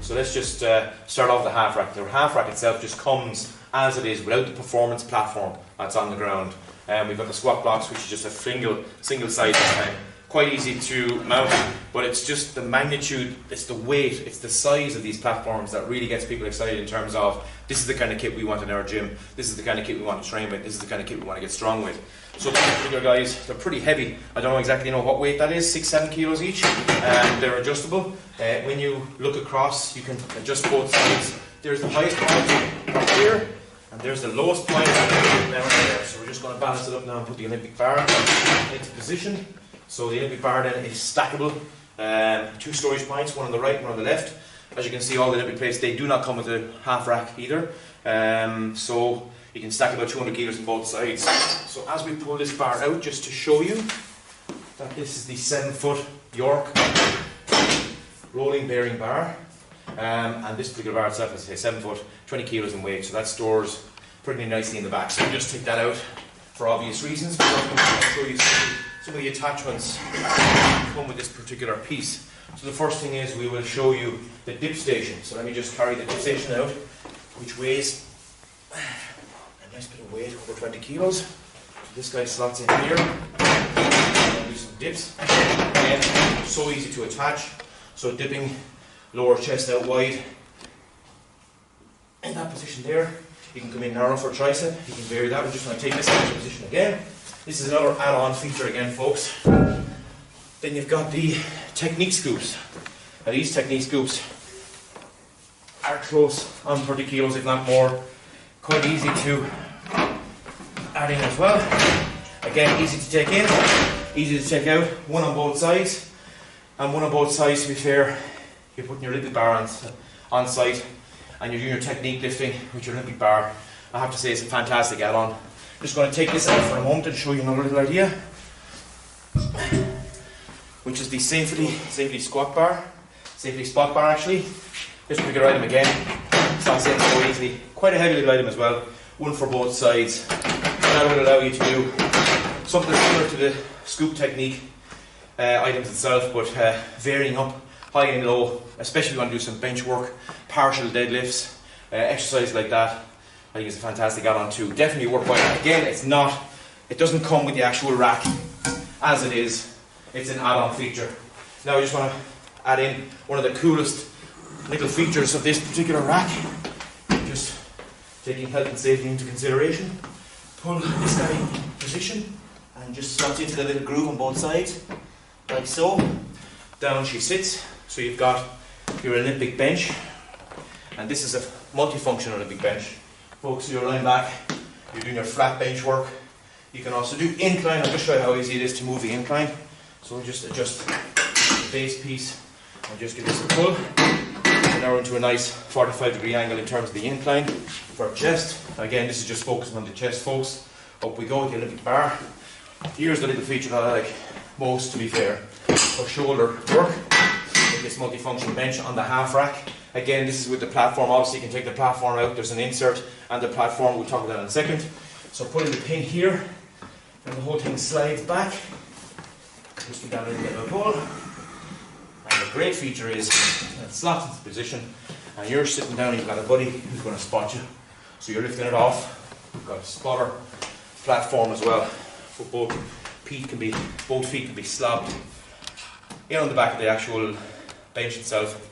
So let's just start off the half rack. The half rack itself just comes as it is without the performance platform that's on the ground. We've got the squat blocks, which is just a single side this time. Quite easy to mount, but it's just the magnitude, it's the weight, it's the size of these platforms that really gets people excited in terms of this is the kind of kit we want in our gym, this is the kind of kit we want to train with, this is the kind of kit we want to get strong with. So these particular guys, they're pretty heavy. I don't exactly know what weight that is, 6-7 kilos each, and they're adjustable. When you look across, you can adjust both sides. There's the highest point up here, and there's the lowest point down there. So we're just going to balance it up now and put the Olympic bar into position. So the Olympic bar then is stackable, 2 storage points, one on the right, one on the left. As you can see, all the Olympic plates, they do not come with a half rack either. So you can stack about 200 kilos on both sides. So as we pull this bar out, just to show you that this is the 7-foot York rolling bearing bar. And this particular bar itself is 7 foot, 20 kilos in weight, so that stores pretty nicely in the back. So we'll just take that out for obvious reasons. But I'm going to show you some of the attachments that come with this particular piece. So the first thing is we will show you the dip station. So let me just carry the dip station out, which weighs a nice bit of weight, over 20 kilos. So this guy slots in here. Do some dips. Again, so easy to attach. So dipping, lower chest out wide. In that position there, you can come in narrow for a tricep. You can vary that. We're just going to take this into position again. This is another add-on feature again, folks. Then you've got the technique scoops. Now these technique scoops are close on 30 kilos, if not more. Quite easy to add in as well. Again, easy to take in, easy to take out. One on both sides. And one on both sides, to be fair, you're putting your Olympic bar on site and you're doing your technique lifting with your Olympic bar. I have to say it's a fantastic add-on. Just going to take this out for a moment and show you another little idea, which is the safely squat bar, safely spot bar actually. This particular item again, slots in so easily. Quite a heavy little item as well, one for both sides. That will allow you to do something similar to the scoop technique items itself, but varying up high and low, especially if you want to do some bench work, partial deadlifts, exercise like that. I think it's a fantastic add-on too. Definitely worthwhile. Again, it doesn't come with the actual rack as it is. It's an add-on feature. Now I just want to add in one of the coolest little features of this particular rack. Just taking health and safety into consideration. Pull this guy in position and just slots into the little groove on both sides, like so. Down she sits. So you've got your Olympic bench, and this is a multifunction Olympic bench. Folks, so you're lying back, you're doing your flat bench work. You can also do incline. I'll just show you how easy it is to move the incline. So we'll just adjust the base piece and just give this a pull. And now we're into a nice 45-degree angle in terms of the incline for our chest. Again, this is just focusing on the chest, folks. Up we go with the Olympic bar. Here's the little feature that I like most, to be fair, for shoulder work. With this multifunction bench on the half rack. Again, this is with the platform. Obviously, you can take the platform out. There's an insert and the platform. We'll talk about that in a second. So putting the pin here, and the whole thing slides back. Just get that a little bit of a pull. And the great feature is it slots into position, and you're sitting down. You've got a buddy who's going to spot you. So you're lifting it off. You've got a spotter platform as well. For both feet can be slobbed in on the back of the actual bench itself.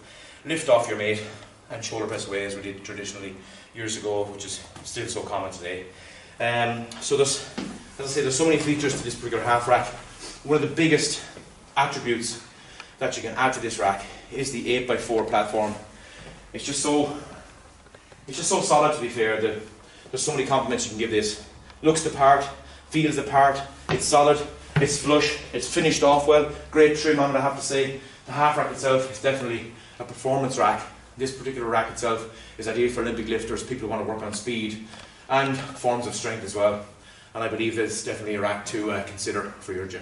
Lift off your mate and shoulder press away as we did traditionally years ago, which is still so common today. So there's, as I say, there's so many features to this particular half rack. One of the biggest attributes that you can add to this rack is the 8x4 platform. It's just so solid, to be fair. There's so many compliments you can give this. Looks the part, feels the part, it's solid, it's flush, it's finished off well, great trim on it, I have to say. The half rack itself is definitely a performance rack. This particular rack itself is ideal for Olympic lifters, people who want to work on speed and forms of strength as well. And I believe it's definitely a rack to consider for your gym.